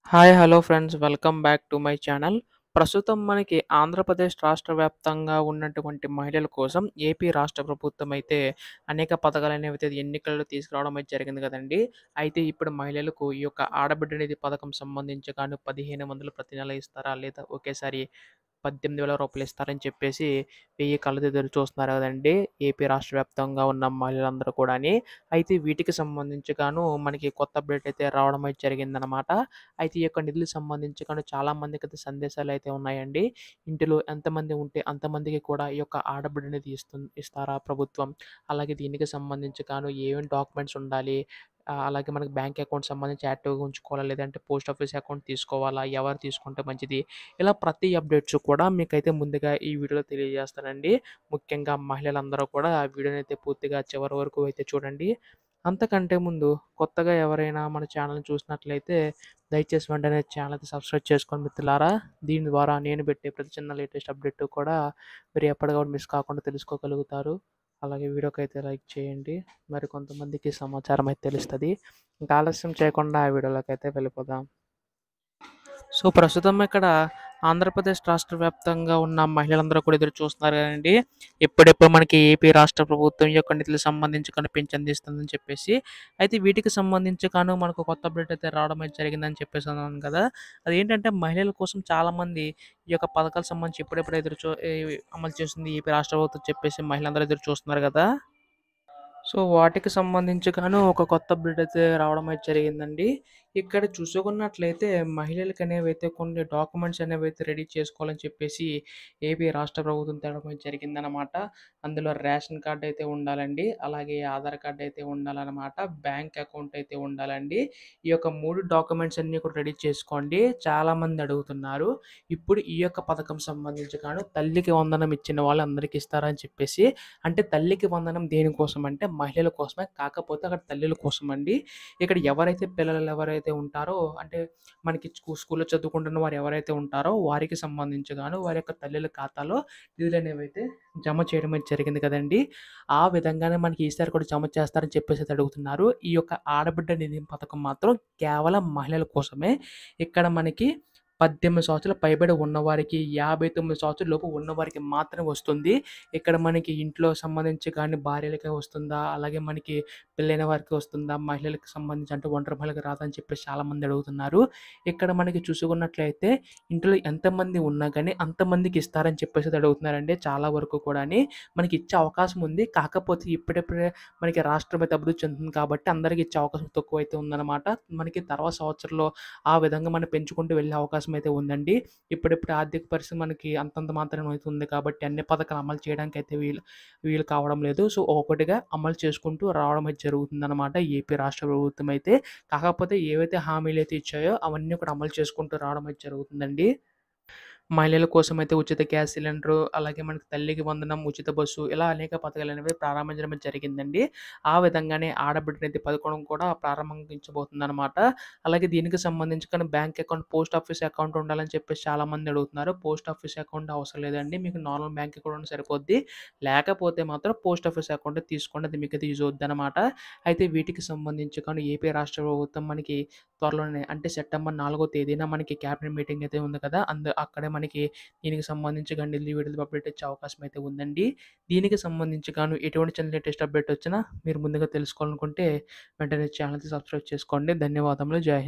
Hi hello friends welcome back to my channel. ప్రస్తుతం మనకి ఆంధ్రప్రదేశ్ రాష్ట్ర వ్యాప్తంగా ఉన్నటువంటి మహిళల కోసం ఏపీ రాష్ట్ర ప్రభుత్వం అయితే అనేక పథకాలనేవి అయితే ఎన్నికల్లో తీసుకురావడం అయితే జరిగింది కదండి. అయితే ఇప్పుడు మహిళలకు ఈ యొక్క ఆడబిడ్డ నిధి పథకం సంబంధించి గాను 1500 ప్రతి నెల ఇస్తారా? లేదా ఒకేసారి రూ. 18,000 ఇస్తారని చెప్పేసి వెయ్యి కళ్ళతో ఎదురు చూస్తున్నారు కదండీ! ఏపీ రాష్ట్ర వ్యాప్తంగా ఉన్న మహిళలందరూ కూడాని. అయితే వీటికి సంబంధించి గాను మనకి కొత్త అప్డేట్ అయితే రావడం అయితే జరిగిందనమాట. అయితే ఈ యొక్క నిధులకు సంబంధించి కానీ చాలా మందికైతే సందేశాలైతే ఉన్నాయండి. ఇంటిలో ఎంతమంది ఉంటే అంతమందికి కూడా ఈ యొక్క ఆడబిడ్డ నిధి ఇస్తారా ప్రభుత్వం? అలాగే దీనికి సంబంధించి గాను ఏమేం డాక్యుమెంట్స్ ఉండాలి? అలాగే మనకి బ్యాంక్ అకౌంట్ సంబంధించి యాక్టివ్‌గా ఉంచుకోవాలా? లేదంటే పోస్ట్ ఆఫీస్ అకౌంట్ తీసుకోవాలా? ఎవరు తీసుకుంటే మంచిది? ఇలా ప్రతి అప్డేట్స్ కూడా మీకైతే ముందుగా ఈ వీడియోలో తెలియజేస్తానండి. ముఖ్యంగా మహిళలందరూ కూడా ఆ వీడియోనైతే పూర్తిగా చివరి వరకు అయితే చూడండి. అంతకంటే ముందు కొత్తగా ఎవరైనా మన ఛానల్‌ని చూసినట్లయితే దయచేసి వెంటనే ఛానల్‌కి సబ్స్క్రైబ్ చేసుకోండి మిత్రులారా. దీని ద్వారా నేను పెట్టే ప్రతి చిన్న లేటెస్ట్ అప్డేట్ కూడా మీరు ఎప్పటికప్పుడు మిస్ కాకుండా తెలుసుకోగలుగుతారు. అలాగే వీడియోకైతే లైక్ చేయండి. మరి కొంతమందికి సమాచారం అయితే తెలుస్తది. ఇంకా ఆలస్యం చేయకుండా ఆ వీడియోలోకైతే వెళ్ళిపోదాం. సో, ప్రస్తుతం ఇక్కడ ఆంధ్రప్రదేశ్ రాష్ట్ర వ్యాప్తంగా ఉన్న మహిళలందరూ కూడా ఎదురు చూస్తున్నారు కదండీ! ఎప్పుడెప్పుడు మనకి ఏపీ రాష్ట్ర ప్రభుత్వం ఈ యొక్క నిధులకు సంబంధించి కానీ పింఛన్ చెప్పేసి. అయితే వీటికి సంబంధించి గాను మనకు కొత్త అప్డేట్ అయితే రావడం అయితే జరిగిందని చెప్పేసి అన్నాను కదా! అదేంటంటే మహిళల కోసం చాలామంది ఈ యొక్క పథకాలకు సంబంధించి ఎప్పుడెప్పుడు అమలు చేస్తుంది ఏపీ రాష్ట్ర ప్రభుత్వం చెప్పేసి మహిళలందరూ ఎదురు చూస్తున్నారు కదా! సో, వాటికి సంబంధించి గాను ఒక కొత్త అప్డేట్ అయితే రావడం అయితే జరిగిందండి. ఇక్కడ చూసుకున్నట్లయితే మహిళలకనేవైతే కొన్ని డాక్యుమెంట్స్ అనేవైతే రెడీ చేసుకోవాలని చెప్పేసి ఏపీ రాష్ట్ర ప్రభుత్వం తేవడం అయితే జరిగిందనమాట. అందులో రేషన్ కార్డ్ అయితే ఉండాలండి. అలాగే ఆధార్ కార్డ్ అయితే ఉండాలనమాట. బ్యాంక్ అకౌంట్ అయితే ఉండాలండి. ఈ యొక్క 3 డాక్యుమెంట్స్ అన్నీ కూడా రెడీ చేసుకోండి. చాలామంది అడుగుతున్నారు. ఇప్పుడు ఈ యొక్క పథకం సంబంధించి గాను తల్లికి వందనం ఇచ్చిన వాళ్ళందరికీ ఇస్తారని చెప్పేసి అంటే తల్లికి వందనం దేనికోసం అంటే మహిళల కోసమే. కాకపోతే అక్కడ తల్లుల కోసమండి. ఇక్కడ ఎవరైతే ఉంటారో అంటే మనకి స్కూల్‌లో చదువుకుంటున్న వారు ఎవరైతే ఉంటారో వారికి సంబంధించి గాను వారి యొక్క తల్లుల ఖాతాలో నిధులనేవైతే జమ చేయడం అయితే జరిగింది కదండీ! ఆ విధంగానే మనకి ఈసారి కూడా జమ చేస్తారని చెప్పేసి అయితే అడుగుతున్నారు. ఈ యొక్క ఆడబిడ్డ నిధి పథకం మాత్రం కేవలం మహిళల కోసమే. ఇక్కడ మనకి 18 సంవత్సరాలు పైబడి ఉన్నవారికి, 59 సంవత్సరాల లోపు ఉన్నవారికి మాత్రమే వస్తుంది. ఇక్కడ మనకి ఇంట్లో సంబంధించి కానీ భార్యలకే వస్తుందా? అలాగే మనకి పెళ్ళైన వారికి వస్తుందా? మహిళలకు సంబంధించి అంటే ఒంటరి మహిళలకు రాదా? అని చెప్పేసి చాలామంది అడుగుతున్నారు. ఇక్కడ మనకి చూసుకున్నట్లయితే ఇంట్లో ఎంతమంది ఉన్నా గాని అంతమందికి ఇస్తారని చెప్పేసి అయితే అడుగుతున్నారండి చాలా వరకు కూడాని. మనకి ఇచ్చే అవకాశం ఉంది. కాకపోతే ఇప్పుడిప్పుడే మనకి రాష్ట్రం అయితే అభివృద్ధి చెందుతుంది కాబట్టి అందరికి ఇచ్చే అవకాశం తక్కువైతే ఉందన్నమాట. మనకి తర్వాత సంవత్సరంలో ఆ విధంగా మనం పెంచుకుంటూ వెళ్ళే అవకాశం అయితే ఉందండి. ఇప్పుడిప్పుడు ఆర్థిక పరిస్థితి మనకి అంతంత మాత్రమే అయితే ఉంది కాబట్టి అన్ని పథకాలు అమలు చేయడానికైతే వీలు వీలు కావడం లేదు. సో, ఒక్కొక్కటిగా అమలు చేసుకుంటూ రావడం అయితే జరుగుతుందనమాట ఏపీ రాష్ట్ర ప్రభుత్వం అయితే. కాకపోతే ఏవైతే హామీలైతే ఇచ్చాయో అవన్నీ కూడా అమలు చేసుకుంటూ రావడం అయితే జరుగుతుందండి. మహిళల కోసమైతే ఉచిత గ్యాస్ సిలిండరు, అలాగే మనకి తల్లికి వందనం, ఉచిత బస్సు ఇలా అనేక పథకాలనేవి ప్రారంభించడం జరిగిందండి. ఆ విధంగానే ఆడబిడ్డ నిధి పథకం కూడా ప్రారంభించబోతుందనమాట. అలాగే దీనికి సంబంధించి కానీ bank account, post office account ఉండాలని చెప్పేసి చాలామంది అడుగుతున్నారు. పోస్ట్ ఆఫీస్ అకౌంట్ అవసరం లేదండి. మీకు నార్మల్ బ్యాంక్ అకౌంట్ ఉంటే సరిపోద్ది. లేకపోతే మాత్రం పోస్ట్ ఆఫీస్ అకౌంటే తీసుకోండి. అది మీకైతే యూజ్ అవుద్దనమాట. అయితే వీటికి సంబంధించి కానీ ఏపీ రాష్ట్ర ప్రభుత్వం మనకి త్వరలోనే అంటే సెప్టెంబర్ 4వ తేదీన మనకి క్యాబినెట్ మీటింగ్ అయితే ఉంది కదా! అక్కడే మనకి దీనికి సంబంధించి గాని ఢిల్లీ విడుదల అప్డేట్ ఇచ్చే అవకాశం అయితే ఉందండి. దీనికి సంబంధించి గాను ఎటువంటి చిన్న లేటెస్ట్ అప్డేట్ వచ్చినా మీరు ముందుగా తెలుసుకోవాలనుకుంటే వెంటనే ఛానెల్‌కి సబ్స్క్రైబ్ చేసుకోండి. ధన్యవాదములు. జై హింద్.